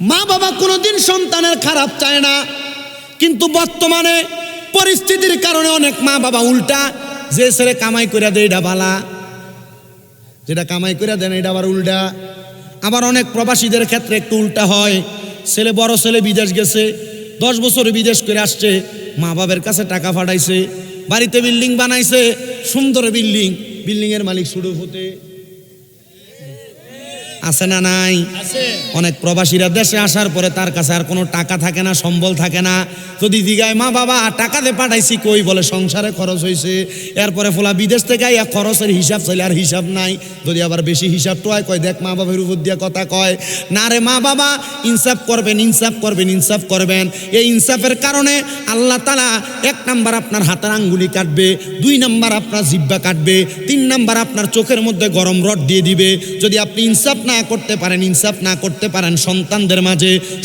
মা বাবা কোনোদিন সন্তানের খারাপ চায় না, কিন্তু বর্তমানে পরিস্থিতির কারণে অনেক মা বাবা উল্টা, যে ছেলে কামাই করে দেয় এটা বালা, যেটা কামাই করে দেন এটা আবার উল্টা। আবার অনেক প্রবাসীদের ক্ষেত্রে একটু উল্টা হয়, ছেলে বড় ছেলে বিদেশ গেছে, 10 বছর বিদেশ করে আসছে, মা বাবার কাছে টাকা পাঠাইছে, বাড়িতে বিল্ডিং বানাইছে, সুন্দর বিল্ডিং, বিল্ডিংয়ের মালিক শুরু হতে আছে না নাই? অনেক প্রবাসীরা দেশে আসার পরে তার কাছে আর কোনো টাকা থাকে না, সম্বল থাকে না। যদি জিগায় মা বাবা টাকা দিয়ে পাঠাইছি কই, বলে সংসারে খরচ হয়েছে। এরপরে ফলা বিদেশ থেকে আইয়া খরচের হিসাব চাইলে আর হিসাব নাই। যদি আবার বেশি হিসাব টোয়ায় কয়, দেখ মা বাবার উপর দিয়া কথা কয় না রে। মা বাবা ইনসাফ করবেন, ইনসাফ করবেন, ইনসাফ করবেন। এই ইনসাফের কারণে আল্লাহ তাআলা 1 নাম্বার আপনার হাতের আঙ্গুলি কাটবে, 2 নাম্বার আপনার জিহ্বা কাটবে, 3 নাম্বার আপনার চোখের মধ্যে গরম রড দিয়ে দিবে। যদি আপনি ইনসাফ না করতে পারেন, ইনসাফ না করতে পারেন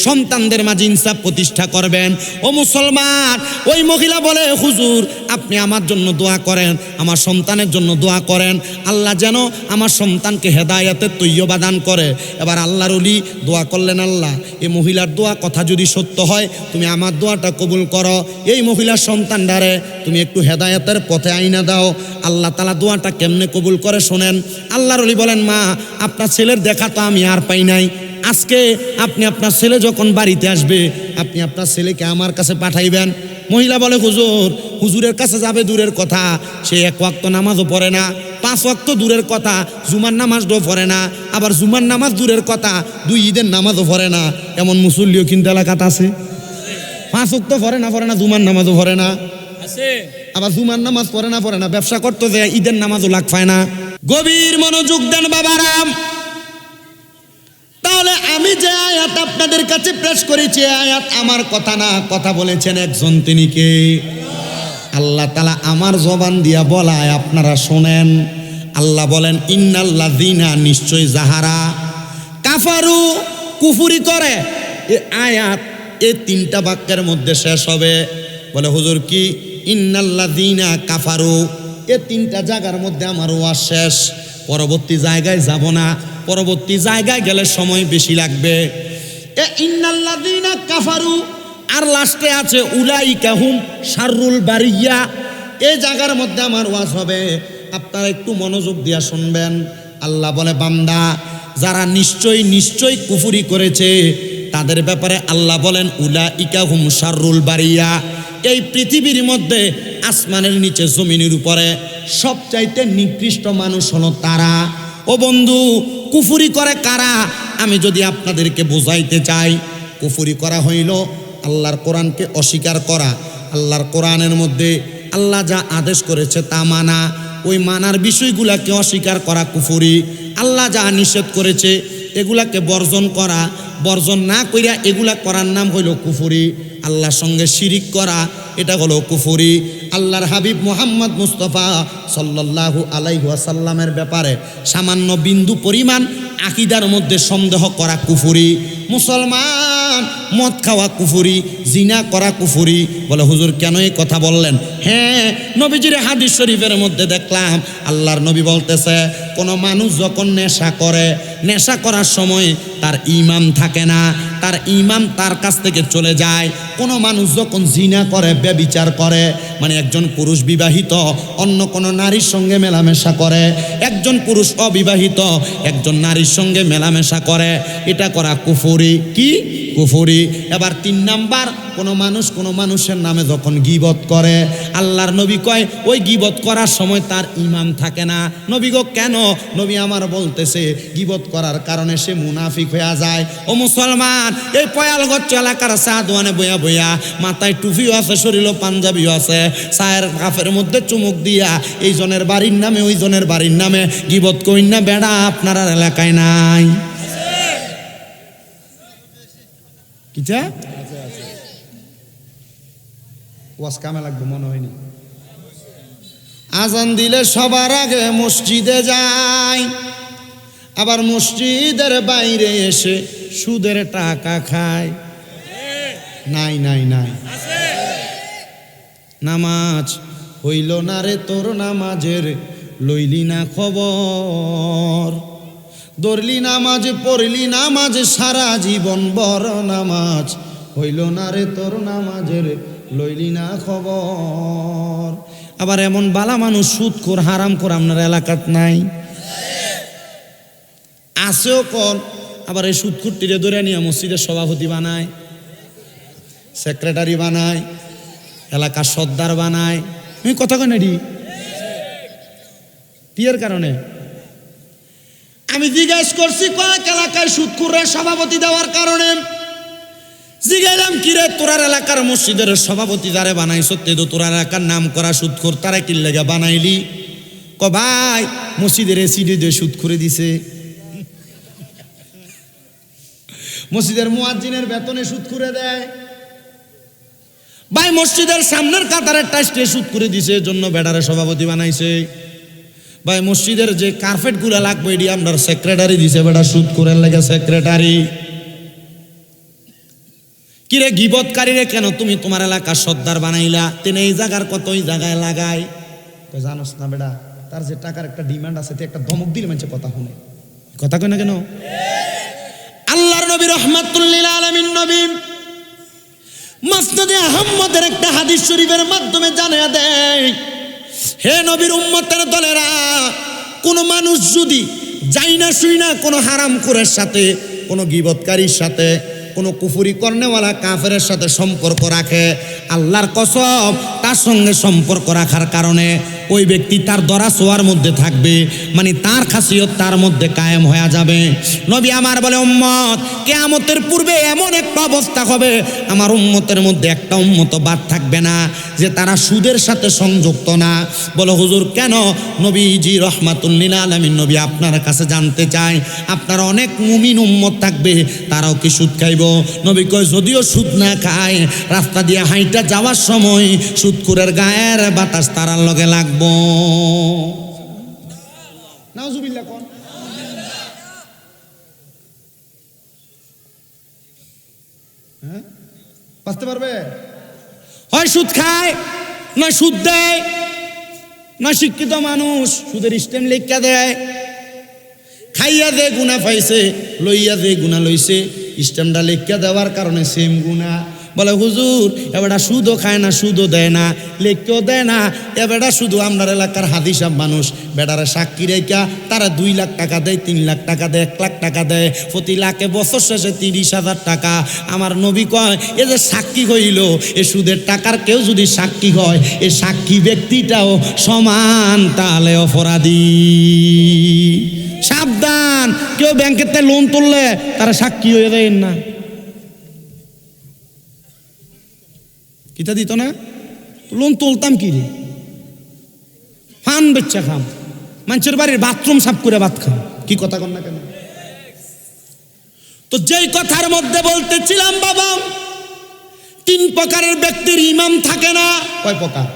সন্তানদের মাঝে ইনসাফ প্রতিষ্ঠা করবেন। ও মুসলমান, ওই মহিলা বলে, হুজুর আপনি আমার জন্য দোয়া করেন, আমার সন্তানের জন্য দোয়া করেন, আল্লাহ যেন আমার সন্তানকে হেদায়েতের তৈয়বা দান করে। এবার আল্লাহর ওলি দোয়া করলেন, আল্লাহ এই মহিলার দোয়া কথা যদি সত্য হয়, তুমি আমার দোয়াটা কবুল করো, এই মহিলার সন্তানটারে তুমি একটু হেদায়েতের পথে আইনা দাও। আল্লাহ তাআলা দোয়াটা কেমনে কবুল করে শোনেন। আল্লাহর ওলি বলেন, মা আপনার ছেলের দেখা তো আমি আর পাই নাই, আজকে আপনি আপনার ছেলে যখন বাড়িতে আসবে, আপনি আপনার ছেলেকে আমার কাছে পাঠাইবেন। মহিলা বলে, হুজুরের কাছে যাবে দূরের কথা, সে 1 ওয়াক্ত নামাজও পড়ে না, 5 ওয়াক্ত দূরের কথা, জুমার নামাজও পড়ে না, আবার জুমার নামাজ দূরের কথা 2 ঈদের নামাজও পড়ে না। এমন মুসল্লিও কিন্তু এলাকাতে আছে, 5 ওয়াক্ত পড়ে না, জুমার নামাজও পড়ে না, আবার জুমার নামাজ পড়ে না, ব্যবসা করতে যায়, ঈদের নামাজও লাগ পায় না। গভীর মনোযোগ দেন বাবারাম। তাহলে আমি যে আয়াত আপনাদের কাছে পেশ করেছি, আয়াত আমার কথা না, কথা বলেছেন একজন, তিনি কে? আল্লাহ তাআলা আমার জবান দিয়া বলায় আপনারা শোনেন। আল্লাহ বলেন, ইন্নাল্লাযীনা, নিশ্চয় যাহারা, কাফারু, কুফরি করে। এই আয়াত এই 3টা বাক্যের মধ্যে শেষ হবে। বলে হুজুর কি? ইন্নাল্লাযীনা কাফারু, এই 3টা জায়গার মধ্যে আমার ওয়াজ শেষ, পরবর্তী জায়গায় যাব না, পরবর্তী জায়গায় গেলে সময় বেশি লাগবে। এ ইন্নাল্লাযীনা কাফারু, আর লাস্টে আছে উলাইকা হুম শাররুল বারিয়া। এই জায়গার মধ্যে আমার ওয়াজ হবে, আপনারা একটু মনোযোগ দিয়া শুনবেন। আল্লাহ বলে, বান্দা যারা নিশ্চয় কুফরি করেছে, তাদের ব্যাপারে আল্লাহ বলেন, উলাইকা হুম শাররুল বারিয়া। এই পৃথিবীর মধ্যে, আসমানের নিচে, জমিনের উপরে সবচাইতে নিকৃষ্ট মানুষ হলো তারা। ও বন্ধু, কুফরি করে কারা? আমি যদি আপনাদেরকে বোঝাইতে চাই, কুফরি করা হইল আল্লাহর কোরআনকে অস্বীকার করা। আল্লাহর কোরআনের মধ্যে আল্লাহ যা আদেশ করেছে তা মানা, ওই মানার বিষয়গুলাকে অস্বীকার করা কুফরি। আল্লাহ যা নিষেধ করেছে এগুলাকে বর্জন করা, বর্জন না কইরা এগুলা করার নাম হইল কুফরি। আল্লাহর সঙ্গে শিরিক করা, এটা হলো কুফরি। আল্লাহর হাবিব মুহাম্মদ মুস্তাফা সাল্লাল্লাহু আলাইহি ওয়াসাল্লামের ব্যাপারে সামান্য বিন্দু পরিমাণ আকীদার মধ্যে সন্দেহ করা কুফরি। মুসলমান, মদ খাওয়া কুফরি, জিনা করা কুফরি। বলে হুজুর কেন এই কথা বললেন? হ্যাঁ, নবীজির হাদিস শরীফের মধ্যে দেখলাম আল্লাহর নবী বলতেছে, কোনো মানুষ যখন নেশা করে, নেশা করার সময় তার ঈমান থাকে না, তার ঈমান তার কাছ থেকে চলে যায়। কোনো মানুষ যখন জিনা করে, ব্যভিচার করে, মানে একজন পুরুষ বিবাহিত অন্য কোনো নারীর সঙ্গে মেলামেশা করে, একজন পুরুষ অবিবাহিত একজন নারীর সঙ্গে মেলামেশা করে, এটা করা কুফরি। কি? কুফরি। এবার 3 নাম্বার, কোনো মানুষের নামে যখন গীবত করে, আল্লাহর নবী কয় ওই গীবত করার সময় তার ঈমান থাকে না। নবী গো কেন? নবী আমার বলতেছে গীবত করার কারণে সে মুনাফিক হয়ে যায়। ও মুসলমান, এই পয়ালগঞ্জ এলাকার চা দোয়ানে বইয়া বইয়া, মাথায় টুপিও আছে, শরীরও পাঞ্জাবিও আছে, চায়ের কাপের মধ্যে চুমুক দিয়া এই জনের বাড়ির নামে ওই জনের বাড়ির নামে গীবত কইন না বেড়া, আপনার এলাকায় নাই? কিটা ওয়াজ কামে লাগবে মনে হয়নি। আজান দিলে সবার আগে মসজিদে যায়, আবার মসজিদের বাইরে এসে সুদের টাকা খায়। নাই নাই নাই, নামাজ হইল না রে তোর, নামাজের লইলি না খবর। ধরলি নামাজ পড়লি নামাজ সারা জীবন বড় নামাজ, হইল না রে তোর নামাজের লইলি না খবর। আবার এমন বালা মানুষ সুদখোর হারামখোর আপনার এলাকাত নাই? আসেও কল। আবার এই সুদখোরটিরে ধরে নিয়ে মসজিদের সভাপতি বানায়, সেক্রেটারি বানায়, এলাকার সর্দার বানায়। আমি কথা কই না রি টিয়ের কারণে আমি জিজ্ঞেস করছি কয়েক এলাকায় সুদখোররা সভাপতি দেওয়ার কারণে। জিজ্ঞাইলাম কিরে তোরার এলাকার মসজিদের সভাপতি যারে বানাইছ তে তো তোরার এলাকার নাম করা সুদখোর, তারা কি লেগে বানাইলি? ক ভাই মসজিদের এসিডি দিয়ে সুদ করে দিছে, মসজিদের মুয়াজ্জিনের বেতনে সুদ করে দেয়, ভাই মসজিদের সামনের কাতারের টাইসে সুদ করে দিছে, জন্য বেডারে সভাপতি বানাইছে, ভাই মসজিদের যে কার্পেট গুলা লাগবে এটি আমরা সেক্রেটারি দিছে, বেটা সুদ করে লাগে সেক্রেটারি। কিরে গিবতকারীরে কেন তুমি তোমার এলাকার সর্দার বানাইলা? তেনে এই জায়গার কত ওই জায়গায় লাগাই। জানোস না বেটা তার যে টাকার একটা ডিমান্ড আছে, একটা ধমক দিলে মানুষের কথা শুনে। কথা কয় না কেন? আল্লাহর নবী রাহমাতুল লিল আলামিন নবী মুসনাদে আহমদের একটা হাদিস শরীফের মাধ্যমে জানিয়ে দেয়, হে নবীর উম্মতের দলেরা, কোন মানুষ যদি যাই না শুই না কোনো হারামখোরের সাথে, কোনো গীবতকারীর সাথে, কোনো কুফরি করনেওয়ালা কাফেরের সাথে সম্পর্ক রাখে, আল্লাহর কসম তার সঙ্গে সম্পর্ক রাখার কারণে ওই ব্যক্তি তার দরা ছোঁয়ার মধ্যে থাকবে, মানে তার খাসিয়ত তার মধ্যে কায়েম হয়ে যাবে। নবী আমার বলে উম্মত কিয়ামতের পূর্বে এমন একটা অবস্থা হবে আমার উম্মতের মধ্যে একটা উম্মত বাদ থাকবে না যে তারা সুদের সাথে সংযুক্ত না। বলো হুজুর কেন? নবীজি রাহমাতুল লিল আলামিন নবী আপনার কাছে জানতে চাই, আপনার অনেক মুমিন উম্মত থাকবে তারাও কি সুদ খাইব? নবী কয় যদিও সুদ না খায়, রাস্তা দিয়ে হাইটা যাওয়ার সময় সুদখোরের গায়ের বাতাস তারার লগে লাগবে। নাউজুবিল্লাহ কোন হ্যাঁ বাঁচতে পারবে? হয় সুদ খায়, না সুদ দেয়, না শিক্ষিত মানুষ সুদের স্টেম লিখা দেয়, খাইয়া দে গুনাহ পাইছে, লইয়া দে গুনাহ লইছে, স্টেমটা লিখা দেওয়ার কারণে সেম গুনাহ। বলে হুজুর এবারটা সুদও খায় না, সুদও দেয় না, লেখকেও দেয় না, এবারটা শুধু আপনার এলাকার হাদিসাব মানুষ বেটারা সাক্ষী রেখা তারা 2 লাখ টাকা দেয়, 3 লাখ টাকা দেয়, 1 লাখ টাকা দেয়, প্রতি লাখে বছর শেষে 30,000 টাকা। আমার নবী কয় এ যে সাক্ষী হইল, এ সুদের টাকার কেউ যদি সাক্ষী হয়, এ সাক্ষী ব্যক্তিটাও সমান তাহলে অপরাধী। সাবধান, কেউ ব্যাংকেতে লোন তুললে তারা সাক্ষী হয়ে দেয় না। কিতা দিত না? লোন তুলতাম কি রে? ফান বেচ্চা খাম, মানুষের বাড়ির বাথরুম সাফ করে ভাত খাম। কি কথা কন না কেন? তো যেই কথার মধ্যে বলতেছিলাম বাবা, 3 প্রকারের ব্যক্তির ইমাম থাকে না। কয় প্রকার?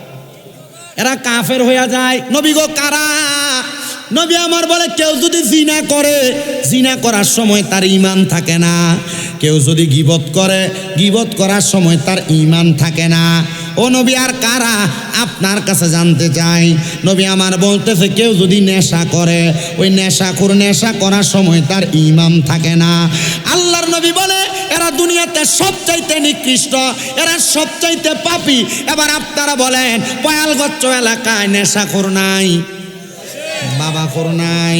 এরা কাফের হইয়া যায়। নবী গো কারা? নবী আমার বলে কেউ যদি জিনা করে, জিনা করার সময় তার ঈমান থাকে না। কেউ যদি গীবত করে, গীবত করার সময় তার ঈমান থাকে না। ও নবী আর কারা? আপনার কাছে জানতে চাই। নবী আমার বলতেছে কেউ যদি নেশা করে, ওই নেশাখোর নেশা করার সময় তার ঈমান থাকে না। আল্লাহর নবী বলে এরা দুনিয়াতে সবচাইতে নিকৃষ্ট, এরা সবচাইতে পাপী। এবার আপনারা বলেন পয়ালগচ্চ এলাকায় নেশাখোর নাই, বাবাখোর নাই,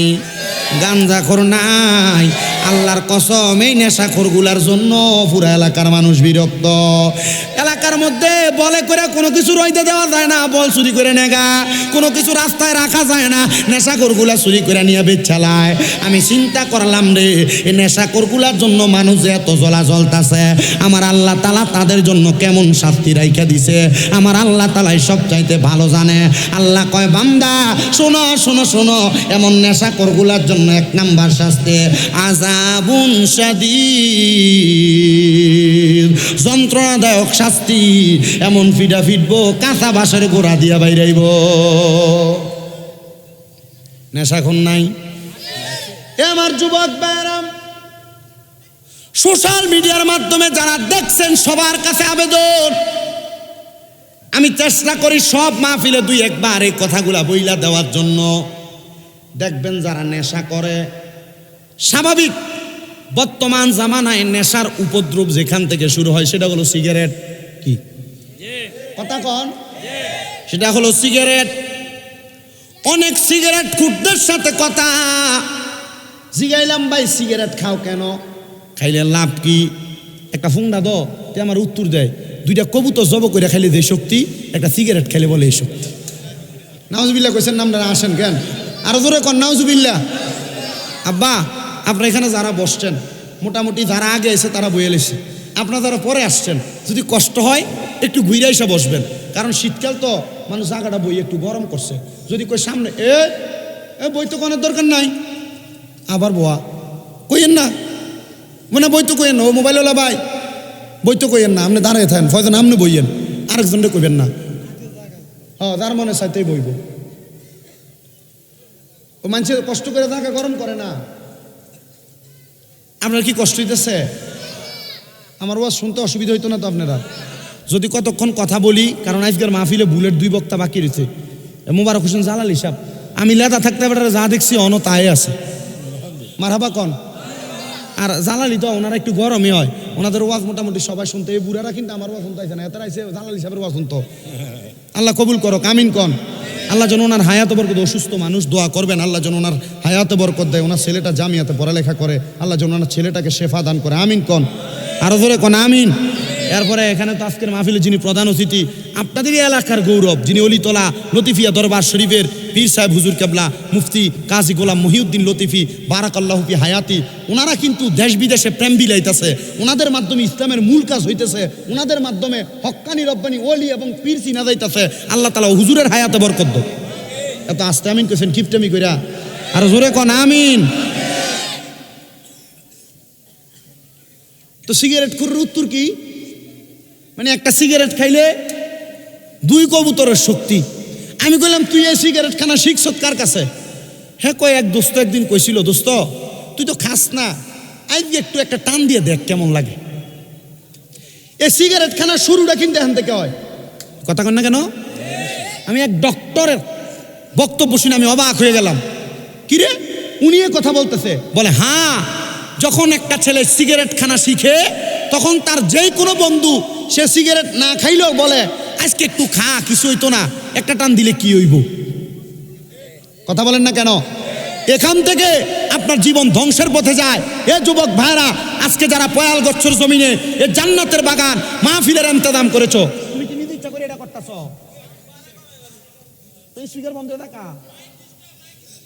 গাঞ্জাখোর নাই? আল্লাহর কসম এই নেশাখোরগুলার জন্য পুরা এলাকার মানুষ বিরক্ত। এলাকার মধ্যে বলে করে কোনো কিছু রইতে দেওয়া যায় না, বল চুরি করে নেগা, কোনো কিছু রাস্তায় রাখা যায় না, নেশাখোরগুলা চুরি করে নিয়ে বেচালায়। আমি চিন্তা করলাম রে, এই নেশাখোরগুলার জন্য মানুষ যে এত জ্বলা জ্বলতাছে, আমার আল্লাহ তাআলা তাদের জন্য কেমন শাস্তি রাইখা দিছে আমার আল্লাহ তাআলাই সবচাইতে ভালো জানে। আল্লাহ কয় বান্দা শোনো শোনো শোনো, এমন নেশাখোরগুলার জন্য 1 নাম্বার শাস্তি আযাবুন শাদীদ, যন্ত্রণাদায়ক শাস্তি। এমন ফিডা ফিটবো কাঁচা বাঁশের গোড়া দিয়া বাইরাইব। নেশাখোর নাই? এ আমার যুবক ভাইরা, সোশ্যাল মিডিয়ার মাধ্যমে যারা দেখছেন সবার কাছে আবেদন, আমি চেষ্টা করি সব মাহফিলে 2-1 বার এই কথাগুলা বইলা দেওয়ার জন্য। দেখবেন যারা নেশা করে স্বাভাবিক বর্তমান জামানায় নেশার উপদ্রব যেখান থেকে শুরু হয় সেটা হলো সিগারেট। কি কথা কন? সেটা হলো সিগারেট। অনেক সিগারেট খুঁটদের সাথে কথা জিগাইলাম, ভাই সিগারেট খাও কেন, খাইলে লাভ কি? একটা ফুংডা দো, তে আমার উত্তর দেয়, দুইটা কবুতর জব করে খাইলে যে শক্তি, একটা সিগারেট খাইলে বলে এই শক্তি। নাউজুবিল্লাহ কইছেন, নামটা আসেন কেন? আরো জোরে কন নাউজুবিল্লাহ। আব্বা, আপনার এখানে যারা বসছেন মোটামুটি যারা আগে এসে তারা বইয়ে এসে, আপনারা যারা পরে আসছেন যদি কষ্ট হয় একটু ঘুরে এসে বসবেন, কারণ শীতকাল তো মানুষ জায়গাটা বই একটু গরম করছে। যদি কই সামনে বই তো কোনের দরকার নাই, আবার বোয়া কইেন না, মানে বই তো কইেন না, ও মোবাইলওয়ালা ভাই বই তো কইেন না, আপনি দাঁড়িয়ে থাকেন, ফয়জন আপনি বইয়েন, আরেকজনটা কইবেন না। হ্যাঁ, যার মনে চাইতেই বইব। ও মানুষের কষ্ট করে জায়গা গরম করে না। আপনার কি কষ্ট হইতেছে? আমার ওয়াজ শুনতে অসুবিধা হইতো না তো আপনারা যদি কতক্ষণ কথা বলি, কারণ আজকের মাহফিলে বুলেট 2 বক্তা বাকি রয়েছে। মোবারক হোসেন জালাল হিসাব, আমি লেদা থাকতে পারে যা দেখছি অন তাই আছে, মারহাবা কন। আর জালালি তো ওনারা একটু গরমই হয়, ওনাদের ওয়াজ মোটামুটি সবাই শুনতে, এই বুড়ারা কিন্তু আমার ওয়াজ শুনতে না, এতারা আইসে জালাল হিসাবের ওয়াজ শুনতো। আল্লাহ কবুল করো, আমিন কন। আল্লাহ যেন ওনার হায়াতে বরকত, অসুস্থ মানুষ দোয়া করবেন, আল্লাহ যেন ওনার হায়াতে বরকত দেয়, ওনার ছেলেটা জামিয়াতে পড়ালেখা করে, আল্লাহ যেন ওনার ছেলেটাকে শেফা দান করে, আমিন কন। আরো ধরে কন আমিন। এরপরে এখানে তো আজকের মাহফিলে যিনি প্রধান অতিথি, আপনাদেরই এলাকার গৌরব, যিনি অলিতলা লতিফিয়া দরবার শরীফের পীর সাহেব হুজুর কেবলা মুফতি কাজী গোলাম মহিউদ্দিন লতিফি বারাকাল্লাহু ফি হায়াতি, ওনারা কিন্তু দেশ বিদেশে প্রেম বিলাইতেছে, ওনাদের মাধ্যমে ইসলামের মূল কাজ হইতেছে, ওনাদের মাধ্যমে হক্কানি রব্বানি ওলি এবং পীর চিনা যাইতেছে। আল্লাহ তাআলা হুজুরের হায়াতে বরকত দাও। এত আস্তে আমিন কইছেন কিপটেমি কইরা, আর জোরে কন আমিন। তো সিগারেট খুরের উত্তর কি? মানে একটা সিগারেট খাইলে 2 কবুতরের শক্তি। আমি কইলাম তুই এই সিগারেট খানা শিখছ কার কাছে? হ্যাঁ কয় এক দোস্ত একদিন কইছিল, দোস্ত তুই তো খাস না, আজকে একটু একটা টান দিয়ে দেখ কেমন লাগে। এই সিগারেট খানা শুরুটা কিন্তু এখান থেকে হয়। কথা কন না কেন? আমি এক ডক্টরের বক্তব্য শুনে আমি অবাক হয়ে গেলাম। কিরে উনি এ কথা বলতেছে? বলে হ্যাঁ, যখন একটা ছেলে সিগারেট খানা শিখে তখন তার যেই কোনো বন্ধু সে সিগারেট না খাইলেও বলে আজকে একটু খা, কিছু হইতো না, একটা টান দিলে কি হইব। কথা বলেন না কেন? এখান থেকে আপনার জীবন ধ্বংসের পথে যায়। এ যুবক ভাইরা, আজকে যারা পয়াল গচ্ছর জমিনে এ জান্নাতের বাগান মাহফিলের ইন্তজাম করেছো, তুমি কি নিজে ইচ্ছা করে এটা করতেছ? তো এই স্পিকার বন্ধ হয়ে থাকা,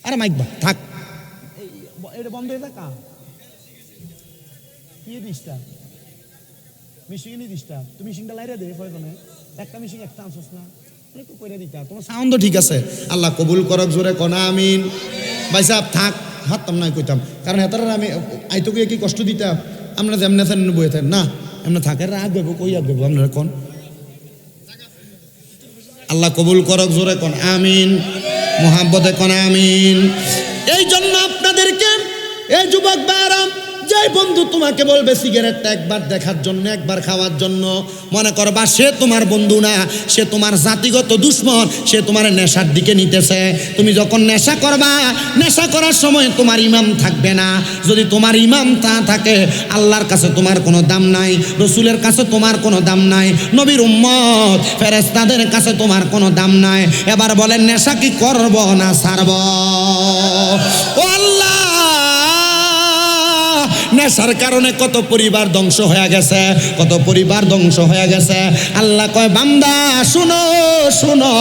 আরে মাইক বা থাক, এটা বন্ধ হয়ে থাকা কি দিসটা মিশিং নি দিসটা, তুমি মিশিংটা লাইরে দে প্রয়োজনে, একটা মিশিং একটা আনছস না, একটু কইরা দিতা, তোমার সাউন্ড ঠিক আছে। আল্লাহ কবুল করক, জোরে কোন আমিন। ভাই সাহেব থাক, হাততাম না কইতাম, কারণ এতার আমি আইতো কি কষ্ট দিতাম, আমরা যেমনে থাকেন বইয়ে থাকেন না, এমনি থাকে রাগ দেবো, কই আগ দেবো আপনারা কোন। আল্লাহ কবুল করক, জোরে কোন আমিন, মোহাব্বতে কোন আমিন। এই জন্য আপনাদেরকে এই যুবক ভাইরা, যে বন্ধু তোমাকে বলবে সিগারেটটা একবার দেখার জন্য, একবার খাওয়ার জন্য, মনে করবা সে তোমার বন্ধু না, সে তোমার জাতিগত দুশ্মন, সে তোমার নেশার দিকে নিতেছে। তুমি যখন নেশা করবা, নেশা করার সময় তোমার ইমাম থাকবে না। যদি তোমার ইমাম তা থাকে, আল্লাহর কাছে তোমার কোনো দাম নাই, রসুলের কাছে তোমার কোনো দাম নাই, নবীর উম্মত ফেরেশতাদের কাছে তোমার কোনো দাম নাই। এবার বলেন নেশা কি করব না ছাড়ব? ও আল্লাহ, নেশার কারণে কত পরিবার ধ্বংস হয়ে গেছে, কত পরিবার ধ্বংস হয়ে গেছে। আল্লাহ কয় বান্দা শুনো শুনো,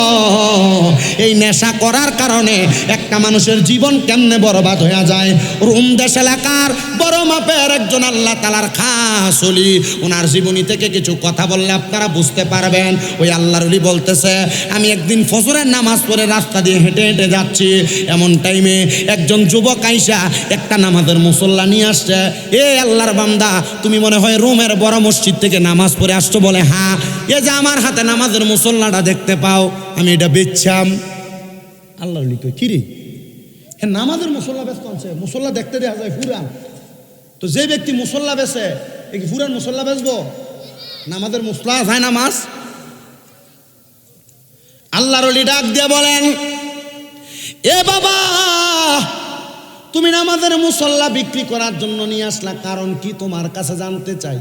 এই নেশা করার কারণে একটা মানুষের জীবন কেমনে বরবাদ হয়ে যায়। রুম দেশ এলাকার বড় মাপের একজন আল্লাহ তাআলার খাস ওলি, ওনার জীবনী থেকে কিছু কথা বললে আপনারা বুঝতে পারবেন। ওই আল্লাহর ওলি বলতেছে, আমি একদিন ফজরের নামাজ পড়ে রাস্তা দিয়ে হেঁটে হেঁটে যাচ্ছি, এমন টাইমে একজন যুবক আইসা একটা নামাজের মুসল্লা নিয়ে আসছে। এ আল্লাহর বান্দা, তুমি মনে হয় রোমের বড় মসজিদ থেকে নামাজ পড়ে আসছো? বলে হ্যাঁ। এ যে আমার হাতে নামাজের মুসল্লাটা দেখতে পাও, আমি এটা বেচছাম। আল্লাহর ওলি কই, কি রে, হ্যাঁ নামাজের মুসল্লা ব্যস্ত আনছে, মুসল্লা দেখতে দেখা যায় ফুরান, তো যে ব্যক্তি মুসল্লা বেচে এ কি ফুরান মুসল্লা বেচবো? নামাজের মুসল্লা যায় নামাজ। আল্লাহর ওলি ডাক দিয়ে বলেন, এ বাবা, তুমি নামাজের মুসল্লা বিক্রি করার জন্য নিয়ে আসলা, কারণ কি তোমার কাছে জানতে চাই।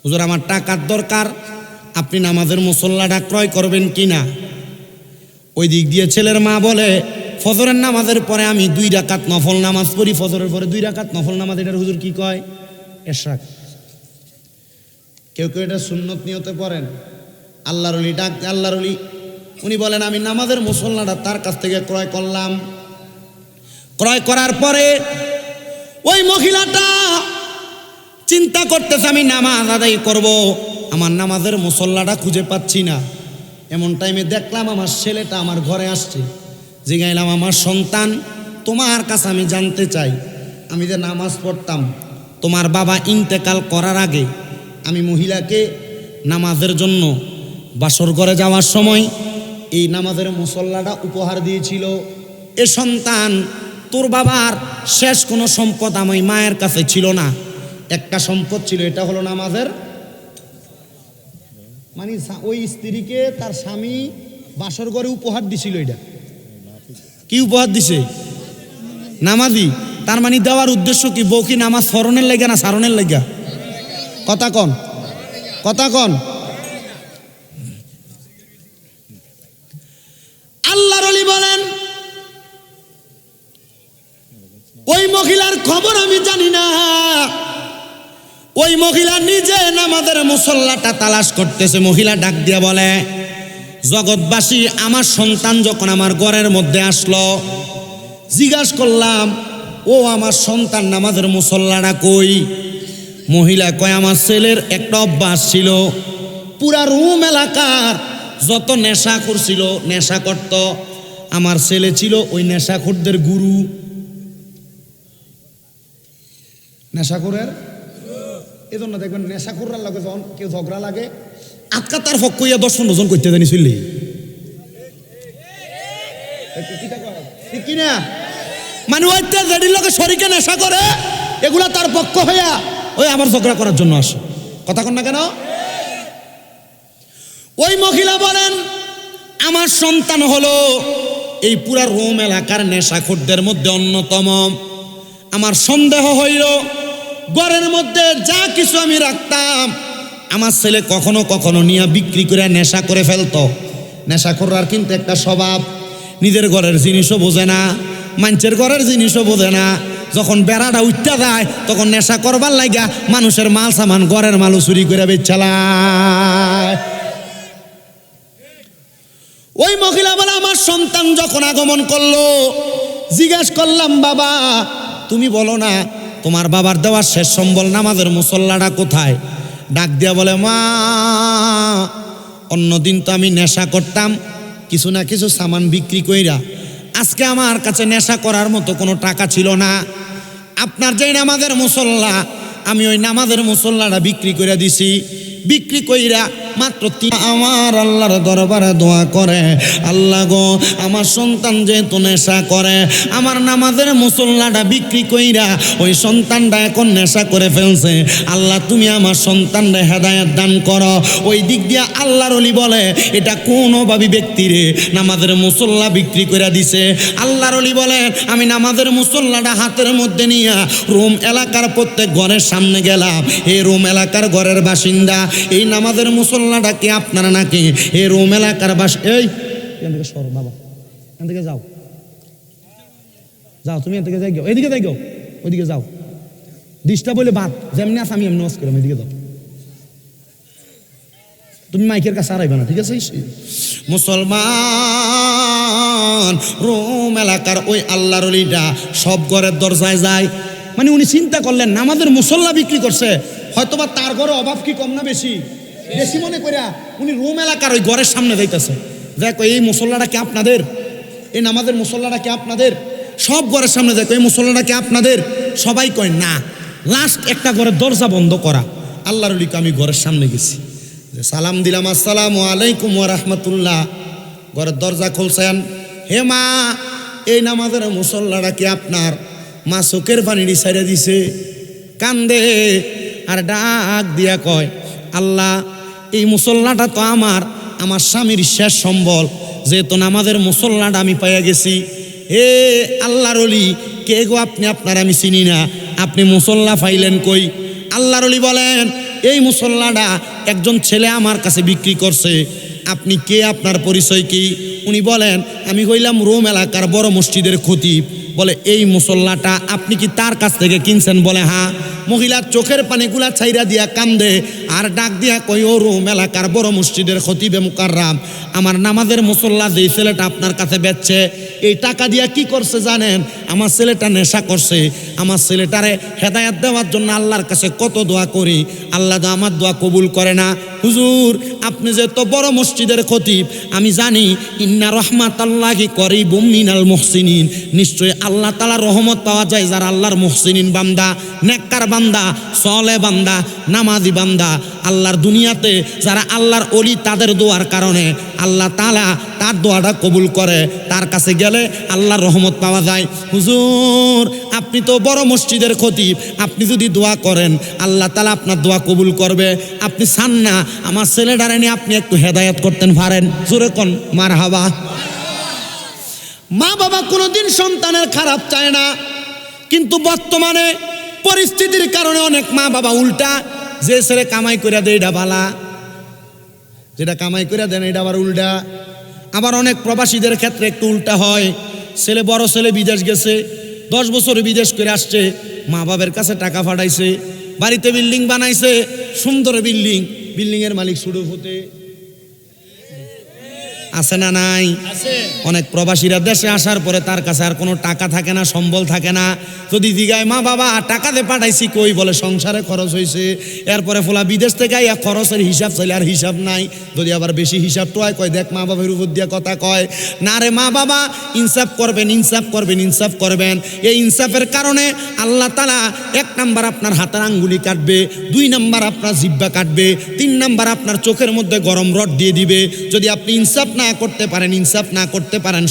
হুজুর আমার টাকার দরকার, আপনি নামাজের মুসল্লাটা ক্রয় করবেন কি না। ওই দিক দিয়ে ছেলের মা বলে, ফজরের নামাজের পরে আমি 2 রাকাত নফল নামাজ পড়ি, ফজরের পরে 2 রাকাত নফল নামাজ, এটার হুজুর কি কয়? এশরাক। কেউ কেউ এটা সুন্নত নিয়তে পড়েন। আল্লাহর ওলি ডাক, আল্লাহর ওলি উনি বলেন আমি নামাজের মুসল্লাটা তার কাছ থেকে ক্রয় করলাম। ক্রয় করার পরে ওই মহিলাটা চিন্তা করতেছে আমি নামাজ আদায় করব, আমার নামাজের মুসল্লাটা খুঁজে পাচ্ছি না। এমন টাইমে দেখলাম আমার ছেলেটা আমার ঘরে আসছে। জিগাইলাম আমার সন্তান, তোমার কাছে আমি জানতে চাই, আমি যে নামাজ পড়তাম তোমার বাবা ইন্তেকাল করার আগে আমি মহিলাকে নামাজের জন্য বাসর ঘরে যাওয়ার সময় এই নামাজের মুসল্লাটা উপহার দিয়েছিল। এ সন্তান, তোর বাবার শেষ কোনো সম্পদ আমি মায়ের কাছে ছিল না, একটা সম্পদ ছিল, এটা হলো নামাজের। মানে ওই স্ত্রীকে তার স্বামী বাসর ঘরে উপহার দিছিল। এটা কি উপহার দিছে? নামাজি। তার মানে দেওয়ার উদ্দেশ্য কি? বউ কি নামাজ স্মরণের লেগা না সারণের লেগা? কথা কন, কথা কন। আল্লাহর ওলি বলেন ওই মহিলার খবর আমি জানি না, ওই মহিলা নিজে নামাজের মুসল্লাটা তালাশ করতেছে। মহিলা ডাক দিয়া বলে, জগৎবাসী, আমার সন্তান যখন আমার ঘরের মধ্যে আসলো, জিজ্ঞাসা করলাম ও আমার সন্তান নামাজের মুসল্লাটা কই? মহিলা কয় আমার ছেলের একটা অভ্যাস ছিল, পুরা রুম এলাকার যত নেশাখোর ছিল নেশা করত, আমার ছেলে ছিল ওই নেশাখোরদের গুরু। নেশাখোরের এই জন্য দেখবেন নেশাখোররা লাগে যখন কেউ ঝগড়া লাগে আজকা তার পক্ষ 10-15 জন করতে জানি চললি ঠিক কিনা। মানে ওই যেটির লোকে শরীকে নেশা করে এগুলা তার পক্ষ হইয়া ওই আমার ঝগড়া করার জন্য আসে। কথা কন না কেন? ওই মহিলা বলেন আমার সন্তান হলো এই পুরা রোম এলাকার নেশাখোরদের মধ্যে অন্যতম। আমার সন্দেহ হইল ঘরের মধ্যে যা কিছু আমি রাখতাম আমার ছেলে কখনো কখনো নিয়ে বিক্রি করে নেশা করে ফেলতো। নেশাখোররার কিন্তু একটা স্বভাব, নিজের ঘরের জিনিসও বোঝে না, মানুষের ঘরের জিনিসও বোঝে না। যখন বেড়াটা উঠতে যায় তখন নেশা করবার লাগা মানুষের মাল সামান ঘরের মালও চুরি করে বেচালায়। ওই মহিলা বলে আমার সন্তান যখন আগমন করলো, জিজ্ঞেস করলাম বাবা তুমি বলো না তোমার বাবার দেওয়ার শেষ সম্বল নামাজের মুসল্লাটা কোথায়? ডাক দিয়া বলে মা, অন্যদিন তো আমি নেশা করতাম কিছু না কিছু সামান বিক্রি কইরা, আজকে আমার কাছে নেশা করার মতো কোনো টাকা ছিল না। আপনার যেই নামাজের মুসল্লা আমি ওই নামাজের মুসল্লাটা বিক্রি করে দিছি, বিক্রি কইরা মাত্র আমার আল্লাহর দরবারে দোয়া করে, আল্লাহ গো আমার সন্তান যেহেতু নেশা করে, আমার নামাজের মুসল্লাটা বিক্রি কইরা ওই সন্তানটা এখন নেশা করে ফেলছে, আল্লাহ তুমি আমার সন্তানটা হেদায়েত দান করো। ওই দিক দিয়ে আল্লাহর ওলি বলে এটা কোনোভাবে ব্যক্তিরে নামাজের মুসল্লা বিক্রি করে দিছে। আল্লাহর ওলি বলে আমি নামাজের মুসল্লাটা হাতের মধ্যে নিয়ে রোম এলাকার প্রত্যেক ঘরের সামনে গেলাম, এই রোম এলাকার ঘরের বাসিন্দা এই নামাজের মুসল্লাটা কি আপনারা নাকি এই রোম এলাকার বাস? এই এখান থেকে সরো বাবা, এখান থেকে যাও, যাও তুমি এখান থেকে যাই, এদিকে যাই গো, ওইদিকে যাও, ডিস্টার্ব বলে বাদ, যেমনি আছে আমি এমনি ওয়াজ করলাম, এদিকে যাও, তুমি মাইকের কাছে আড়াইবে না, ঠিক আছে? মুসলমান রোম এলাকার ওই আল্লাহর ওলিটা সব ঘরের দরজায় যায়। মানে উনি চিন্তা করলেন নামাজের মুসল্লা বিক্রি করছে, হয়তোবা তার ঘরে অভাব কি কম না বেশি? বেশি মনে করিয়া উনি রোম এলাকার ওই ঘরের সামনে যাইতেছে, দেখো এই মুসল্লাটা কি আপনাদের? এই নামাজের মুসল্লাটা কি আপনাদের? সব ঘরের সামনে দেখো এই মুসল্লাটা কি আপনাদের? সবাই কয় না। লাস্ট একটা ঘরের দরজা বন্ধ করা, আল্লাহর ওলিকে আমি ঘরের সামনে গেছি, সালাম দিলাম আসসালামু আলাইকুম ওয়া রাহমাতুল্লাহ। ঘরের দরজা খুলছেন, হে মা এই নামাজের মুসল্লাটা কি আপনার? মা চোখের পানি ছাইড়া দিছে, কান্দে আর ডাক দিয়া কয় আল্লাহ এই মুসল্লাটা তো আমার স্বামীর শেষ সম্বল, যেহেতু নামাজের মুসল্লাটা আমি পাইয়া গেছি, হে আল্লাহর ওলি কে গো আপনি? আপনার আমি চিনি না, আপনি মুসল্লা ফাইলেন কই? আল্লাহর ওলি বলেন, এই মুসল্লাটা একজন ছেলে আমার কাছে বিক্রি করছে। আপনি কে? আপনার পরিচয় কি? উনি বলেন, আমি হইলাম রোম এলাকার বড় মসজিদের খতিব। বলে, এই মুসল্লাটা আপনি কি তার কাছ থেকে কিনছেন? বলে, হ্যাঁ। মহিলার চোখের পানিগুলা ছাইরা দিয়া কান্দে আর ডাক দিয়া কই, ও রোম এলাকার বড় মসজিদের খতিবে মুকাররাম, আমার নামাজের মুসল্লা যেই ছেলেটা আপনার কাছে বেচছে, এই টাকা দিয়া কি করছে জানেন? আমার ছেলেটা নেশা করছে। আমার ছেলেটারে হেদায়াত দেওয়ার জন্য আল্লাহর কাছে কত দোয়া করি, আল্লাহ তো আমার দোয়া কবুল করে না। হুজুর, আপনি যে তো বড় মসজিদের খতিব, আমি জানি ইন্না রহমাতাল্লাহি করিবুম মিনাল মুহসিনিন, নিশ্চয়ই আল্লাহ তাআলা রহমত পাওয়া যায় যারা আল্লাহর মুহসিনিন বান্দা, নেককার বান্দা, সলে বান্দা, নামাজি বান্দা। আল্লাহর দুনিয়াতে যারা আল্লাহর ওলি, তাদের দোয়ার কারণে আল্লাহ তাআলা তার দোয়াটা কবুল করে। তার কাছে গেলে আল্লাহর রহমত পাওয়া যায়। হুজুর, আপনি তো বড় মসজিদের খতিব, আপনি যদি দোয়া করেন আল্লাহ তাআলা আপনার দোয়া কবুল করবে। আপনি চান না আমার ছেলেটারে নিয়ে আপনি একটু হেদায়েত করতেন পারেন? জোরে কোন মারহাবা। মা বাবা কোনোদিন সন্তানের খারাপ চায় না, কিন্তু বর্তমানে পরিস্থিতির কারণে অনেক মা বাবা উল্টা, যে ছেলে কামাই করে দেয় এটা ভালা, যেটা কামাই করে দেন এটা আবার উল্টা। আবার অনেক প্রবাসীদের ক্ষেত্রে একটু উল্টা হয়। ছেলে, বড় ছেলে বিদেশ গেছে, 10 বছর বিদেশ করে আসছে, মা বাবার কাছে টাকা পাঠাইছে, বাড়িতে বিল্ডিং বানাইছে, সুন্দর বিল্ডিং, বিল্ডিংয়ের মালিক শুরু হতে আছে না নাই? অনেক প্রবাসীরা দেশে আসার পরে তার কাছে আর কোনো টাকা থাকে না, সম্বল থাকে না। যদি জিগায়, মা বাবা টাকা দিয়ে পাঠাইছি কই? বলে, সংসারে খরচ হয়েছে। এরপরে ফোলা বিদেশ থেকে আইয়া খরচের হিসাব চাইলে আর হিসাব নাই। যদি আবার বেশি হিসাব টোয় কয়, দেখ মা বাবার উপর দিয়া কথা কয় না রে। মা বাবা ইনসাফ করবেন, ইনসাফ করবেন, ইনসাফ করবেন। এই ইনসাফের কারণে আল্লাহ তাআলা 1 নাম্বার আপনার হাতের আঙ্গুলি কাটবে, 2 নাম্বার আপনার জিহ্বা কাটবে, 3 নাম্বার আপনার চোখের মধ্যে গরম রড দিয়ে দিবে। যদি আপনি ইনসাফ না করতে পারেন, ইনসাফ না করতে পারেন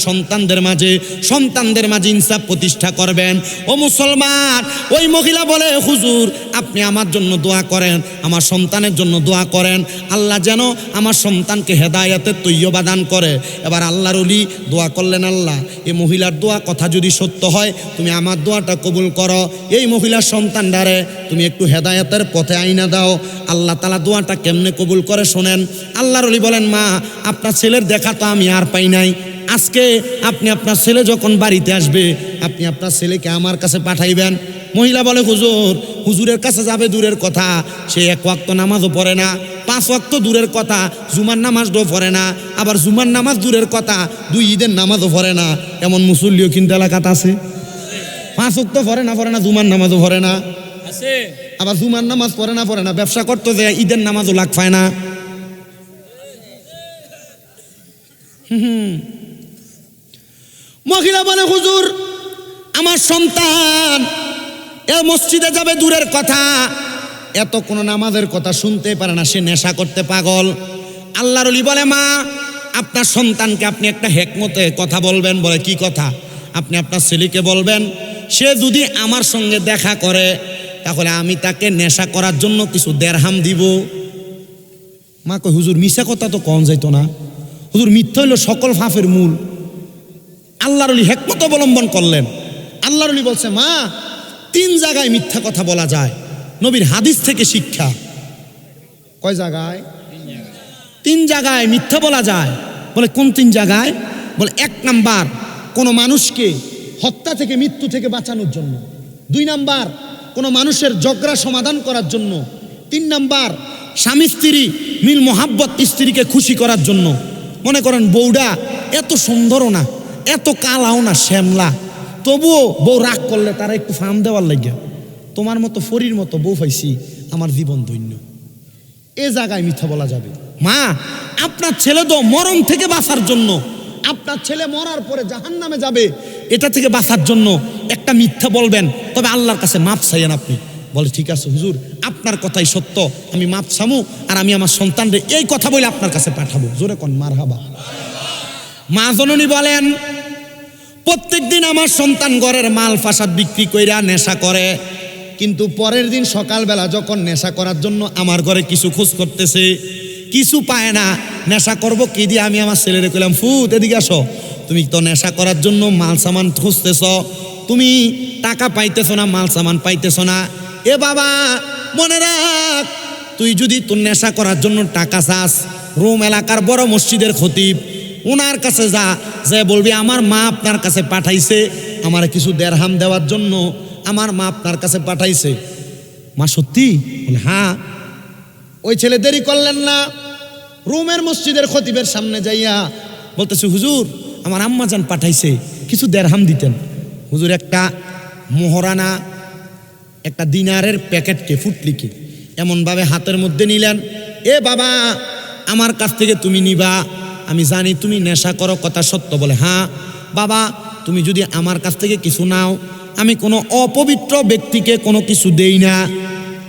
সন্তানদের মাঝে ইনসাফ প্রতিষ্ঠা করবেন। ও মুসলমান, ওই মহিলা বলে, হুজুর আপনি আমার জন্য দোয়া করেন, আমার সন্তানের জন্য দোয়া করেন, আল্লাহ যেন আমার সন্তানকে হেদায়েতের তৈয়বা দান করে। এবার আল্লাহর ওলি দোয়া করলেন, আল্লাহ এই মহিলার দোয়া কথা যদি সত্য হয়, তুমি আমার দোয়াটা কবুল করো, এই মহিলার সন্তানটারে তুমি একটু হেদায়েতের পথে আইনা দাও। আল্লাহ তাআলা দোয়াটা কেমনে কবুল করে শোনেন। আল্লাহর ওলি বলেন, মা আপনার ছেলের দেখা তো আমি আর পাই নাই, আজকে আপনি আপনার ছেলে যখন বাড়িতে আসবে, আপনি আপনার ছেলেকে আমার কাছে পাঠাইবেন। মহিলা বলে, হুজুরের কাছে যাবে দূরের কথা, সে 1 ওয়াক্ত নামাজও পড়ে না, 5 ওয়াক্ত দূরের কথা, জুমার নামাজও পড়ে না, আবার জুমার নামাজ দূরের কথা, 2 ঈদের নামাজও পড়ে না। এমন মুসল্লিও কিন্তু এলাকাতে আছে, 5 ওয়াক্ত পড়ে না, জুমার নামাজও পড়ে না, আবার জুমার নামাজ পড়ে না, ব্যবসা করতে যায়, ঈদের নামাজও লাগ পায় না। মহিলা বলে, হুজুর আমার সন্তান এ মসজিদে যাবে দূরের কথা, এত কোনো নামাজের কথা শুনতে পারে না, সে নেশা করতে পাগল। আল্লাহর ওলি বলে, মা আপনার সন্তানকে আপনি একটা হেকমতে কথা বলবেন। বলে, কি কথা? আপনি আপনার ছেলেকে বলবেন, সে যদি আমার সঙ্গে দেখা করে তাহলে আমি তাকে নেশা করার জন্য কিছু দেরহাম দিব। মা কই, হুজুর মিশা কথা তো কন যাইতো না, হুজুর মিথ্যা হইল সকল ফাফের মূল। আল্লাহর ওলি হেকমত অবলম্বন করলেন। আল্লাহর ওলি বলছে, মা 3 জায়গায় মিথ্যা কথা বলা যায়, নবীর হাদিস থেকে শিক্ষা। কয় জায়গায়? 3 জায়গায় মিথ্যা বলা যায়। বলে, কোন 3 জায়গায়? বলে, 1 নাম্বার কোনো মানুষকে হত্যা থেকে, মৃত্যু থেকে বাঁচানোর জন্য, 2 নাম্বার কোনো মানুষের ঝগড়া সমাধান করার জন্য, 3 নাম্বার স্বামী স্ত্রী মিল মোহাব্বত, স্ত্রীকে খুশি করার জন্য। মনে করেন বউটা এত সুন্দরও না, এত কালাও না, শ্যামলা, তবুও বউ রাগ করলে তারা একটু ফার্ম দেওয়ার লাগে, তোমার মতো ফরির মতো বউ পাইছি, আমার জীবন ধন্য। এ জায়গায় মিথ্যা বলা যাবে। মা আপনার ছেলে তো মরণ থেকে বাঁচার জন্য, আপনার ছেলে মরার পরে জাহান্নামে যাবে, এটা থেকে বাঁচার জন্য একটা মিথ্যা বলবেন, তবে আল্লাহর কাছে মাপ চাইয়েন আপনি। বলে, ঠিক আছে হুজুর আপনার কথাই সত্য, আমি মাপ চামু, আর আমি আমার সন্তানরে এই কথা বলে আপনার কাছে পাঠাবো। জোরে কোন মারহাবা। মা জননী বলেন, প্রত্যেক দিন আমার সন্তান ঘরের মাল ফাসাদ বিক্রি কইরা নেশা করে, কিন্তু পরের দিন সকালবেলা যখন নেশা করার জন্য আমার ঘরে কিছু খোঁজ করতেছে, কিছু পায় না। নেশা করব কি দিয়ে? আমি আমার ছেলেরে কইলাম, ফুত এদিকে আসো, তুমি তো নেশা করার জন্য মাল সামান খুঁজতেছ, তুমি টাকা পাইতেছো না, মাল সামান পাইতেছো না। এ বাবা মনে রাখ, তুই যদি তোর নেশা করার জন্য টাকা চাস, রোম এলাকার বড় মসজিদের খতিব, ওনার কাছে যা, যে বলবি আমার মা আপনার কাছে পাঠাইছে আমার কিছু দেড়হাম দেওয়ার জন্য, আমার মা আপনার কাছে পাঠাইছে। মা সত্যি? বলে হ্যাঁ। ওই ছেলে দেরি করলেন না, রোমের মসজিদের খতিবের সামনে যাইয়া বলতেছে, হুজুর আমার আম্মা জান পাঠাইছে কিছু দেড়হাম দিতেন। হুজুর একটা মোহরানা, একটা দিনারের প্যাকেটকে ফুটলিকে এমনভাবে হাতের মধ্যে নিলেন। এ বাবা আমার কাছ থেকে তুমি নিবা, আমি জানি তুমি নেশা করো, কথা সত্য? বলে হ্যাঁ। বাবা তুমি যদি আমার কাছ থেকে কিছু নাও, আমি কোনো অপবিত্র ব্যক্তিকে কোনো কিছু দেই না।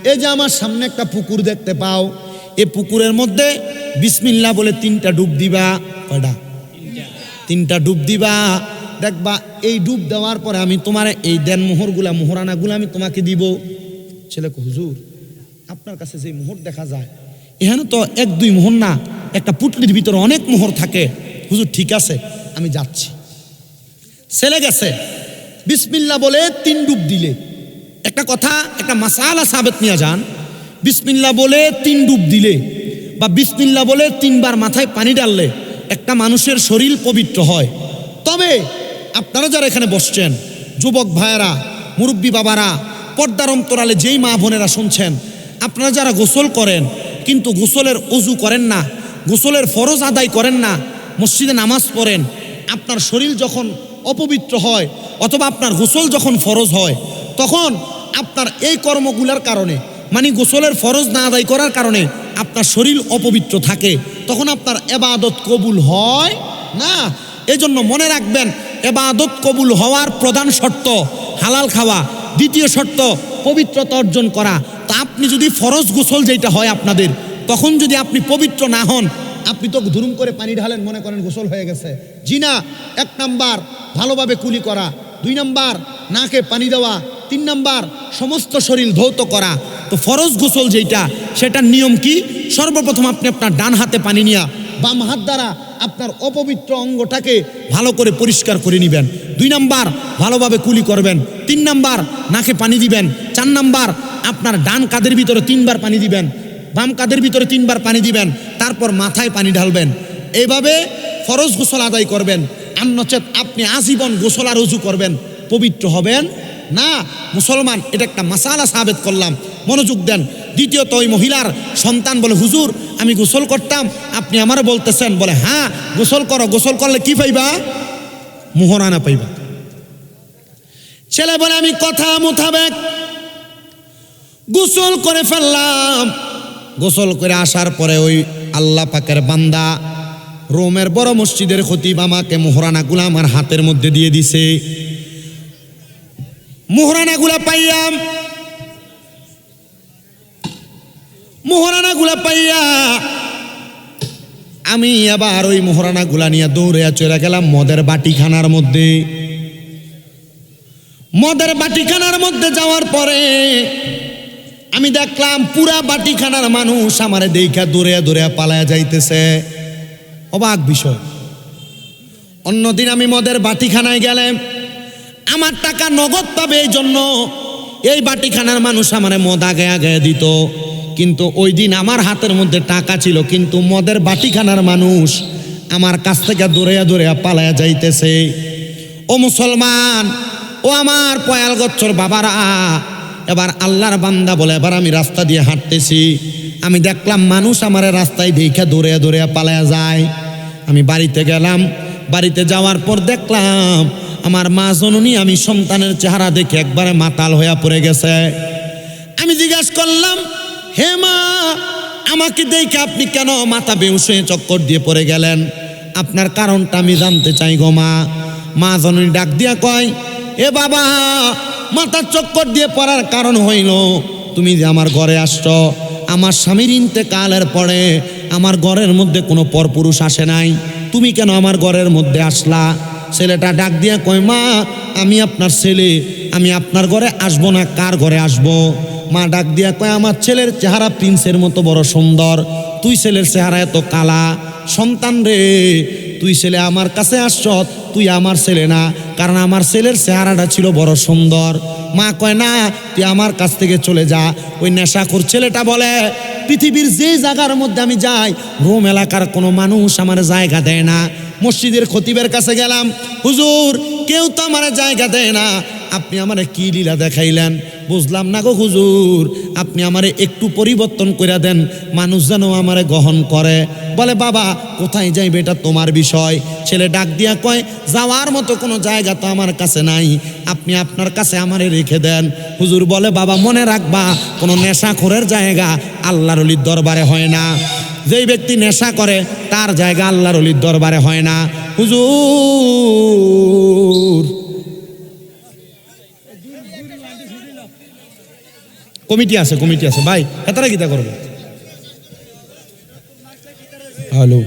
এই যে আমার সামনে একটা পুকুর দেখতে পাও, এই পুকুরের মধ্যে বিসমিল্লাহ বলে 3টা ডুব দিবা। কয়টা? 3টা ডুব দিবা। দেখবা এই ডুব দেওয়ার পরে আমি তোমার এই মোহরগুলা, মোহরানাগুলো আমি তোমাকে দিব। ছেলেকে, হুজুর আপনার কাছে যে মোহর দেখা যায়, এখানে তো 1-2 মোহর না, একটা পুটলির ভিতরে অনেক মোহর থাকে। হুজুর ঠিক আছে আমি যাচ্ছি। ছেলে গেছে, বিসমিল্লাহ বলে 3 ডুব দিলে, একটা কথা, একটা মাসালা সাবেত নিয়ে যান, বিসমিল্লাহ বলে 3 ডুব দিলে বা বিসমিল্লাহ বলে 3 বার মাথায় পানি ডাললে একটা মানুষের শরীর পবিত্র হয়। তবে আপনারা যারা এখানে বসছেন, যুবক ভাইয়েরা, মুরব্বী বাবারা, পর্দার অন্তরালে যেই মা বোনেরা শুনছেন, আপনারা যারা গোসল করেন কিন্তু গোসলের ওযু করেন না, গোসলের ফরজ আদায় করেন না, মসজিদে নামাজ পড়েন, আপনার শরীর যখন অপবিত্র হয় অথবা আপনার গোসল যখন ফরজ হয়, তখন আপনার এই কর্মগুলোর কারণে, মানে গোসলের ফরজ না আদায় করার কারণে আপনার শরীর অপবিত্র থাকে, তখন আপনার ইবাদত কবুল হয় না। এজন্য মনে রাখবেন, ইবাদত কবুল হওয়ার প্রধান শর্ত হালাল খাওয়া, দ্বিতীয় শর্ত পবিত্রতা অর্জন করা। তা আপনি যদি ফরজ গোসল যেটা হয় আপনাদের, তখন যদি আপনি পবিত্র না হন, আপনি তো ধুরুম করে পানি ঢালেন, মনে করেন গোসল হয়ে গেছে। জি না, 1 নাম্বার ভালোভাবে কুলি করা, 2 নাম্বার নাকে পানি দেওয়া, 3 নাম্বার সমস্ত শরীর ধৌত করা। তো ফরজ গোসল যেটা, সেটার নিয়ম কি? সর্বপ্রথম আপনি আপনার ডান হাতে পানি নিয়ে বাম হাত দ্বারা আপনার অপবিত্র অঙ্গটাকে ভালো করে পরিষ্কার করে নেবেন। 2 নাম্বার ভালোভাবে কুলি করবেন। 3 নাম্বার নাকে পানি দিবেন। 4 নাম্বার আপনার ডান কাঁধের ভিতরে 3 বার পানি দিবেন, বাম কাঁধের ভিতরে 3 বার পানি দিবেন, তারপর মাথায় পানি ঢালবেন। এইভাবে ফরজ গোসল আদায় করবেন। আর নচেত আপনি আজীবন গোসল আর ওযু করবেন, পবিত্র হবেন না। মুসলমান, এটা একটা মাসালা সাবেত করলাম, মনোযোগ দেন। দ্বিতীয়ত, ওই মহিলার সন্তান বলে, হুজুর আমি গোসল করতাম, আপনি আমারে বলতেছেন? বলে হ্যাঁ গোসল করো, গোসল করলে কি পাইবা? মোহরানা পাইবা। ছেলে বলে আমি কথা মোতাবেক গোসল করে ফেললাম। গোসল করে আসার পরে ওই আল্লাহ পাকের বান্দা, রোমের বড় মসজিদের খতিব আমাকে মোহরানাগুলা আমার হাতের মধ্যে দিয়ে দিছে। মোহরানাগুলা পাইয়া আমি আবার ওই মোহরানাগুলা নিয়ে দৌড়ে চলে গেলাম মদের বাটিখানার মধ্যে। মদের বাটিখানার মধ্যে যাওয়ার পরে আমি দেখলাম পুরা বাটিখানার মানুষ আমারে দেখা দৌড়ে দৌড়ে পালায়া যাইতেছে। অবাক বিষয়। অন্যদিন আমি মদের বাটিখানায় গেলে আমার টাকা নগদ পাবে, এই জন্য এই বাটিখানার মানুষ আমারে মদ আগে আগে দিত। কিন্তু ওই দিন আমার হাতের মধ্যে টাকা ছিল, কিন্তু মদের বাটিখানার মানুষ আমার কাছ থেকে দৌড়ে দৌড়ে পালায়া যাইতেছে। ও মুসলমান, ও আমার পয়াল গচ্ছর বাবারা, এবার আল্লাহর বান্দা বলে এবার আমি রাস্তা দিয়ে হাঁটতেছি, আমি দেখলাম মানুষ আমার রাস্তায় দেখা দৌড়ে দৌড়ে পালায়া যায়। আমি বাড়িতে গেলাম, বাড়িতে যাওয়ার পর দেখলাম আমার মা জননী আমি সন্তানের চেহারা দেখে একবারে মাতাল হয়ে পড়ে গেছে। আমি জিজ্ঞাসা করলাম, হে মা, আমাকে দেখে আপনি কেন মাথা বেহুশ হয়ে চক্কর দিয়ে পড়ে গেলেন? আপনার কারণটা আমি জানতে চাই গো মা। মা জননী ডাক দিয়া কয়, এ বাবা, মাথার চক্কর দিয়ে পড়ার কারণ হইল তুমি যে আমার ঘরে আসছো, আমার স্বামীর ইন্তেকালের পরে আমার ঘরের মধ্যে কোনো পরপুরুষ আসে নাই, তুমি কেন আমার ঘরের মধ্যে আসলা? ছেলেটা ডাক দিয়া কয়, মা আমি আপনার ছেলে, আমি আপনার ঘরে আসবো না, কার ঘরে আসবো? মা ডাক দিয়া কয়, আমার ছেলের চেহারা প্রিন্সের মতো বড় সুন্দর, তুই ছেলের চেহারা এত কালা, সন্তান রে, তুই ছেলে আমার কাছে আসছ, তুই আমার ছেলে না, কারণ আমার ছেলের চেহারাটা ছিল বড় সুন্দর। মা কয় না, তুই আমার কাছ থেকে চলে যা। ওই নেশাখোর ছেলেটা বলে, পৃথিবীর যে জায়গার মধ্যে আমি যাই, রোম এলাকার কোনো মানুষ আমার জায়গা দেয় না। মসজিদের খতিবের কাছে গেলাম, হুজুর কেউ তো আমার জায়গা দেয় না, আপনি আমারে কি লীলা দেখাইলেন? বুঝলাম না গো হুজুর, আপনি আমারে একটু পরিবর্তন করে দেন, মানুষ যেন আমারে গ্রহণ করে। বলে বাবা কোথায় যাইবে এটা তোমার বিষয়। ছেলে ডাক দিয়া কয়, যাওয়ার মতো কোনো জায়গা তো আমার কাছে নাই, আপনি আপনার কাছে আমারে রেখে দেন। হুজুর বলে বাবা মনে রাখবা, কোনো নেশাখোরের জায়গা আল্লাহর ওলির দরবারে হয় না। যেই ব্যক্তি নেশা করে তার জায়গা আল্লাহর ওলির দরবারে হয় না। হুজুর কমিটি আছে ভাই, এতারা কিতা করবে? হ্যালো।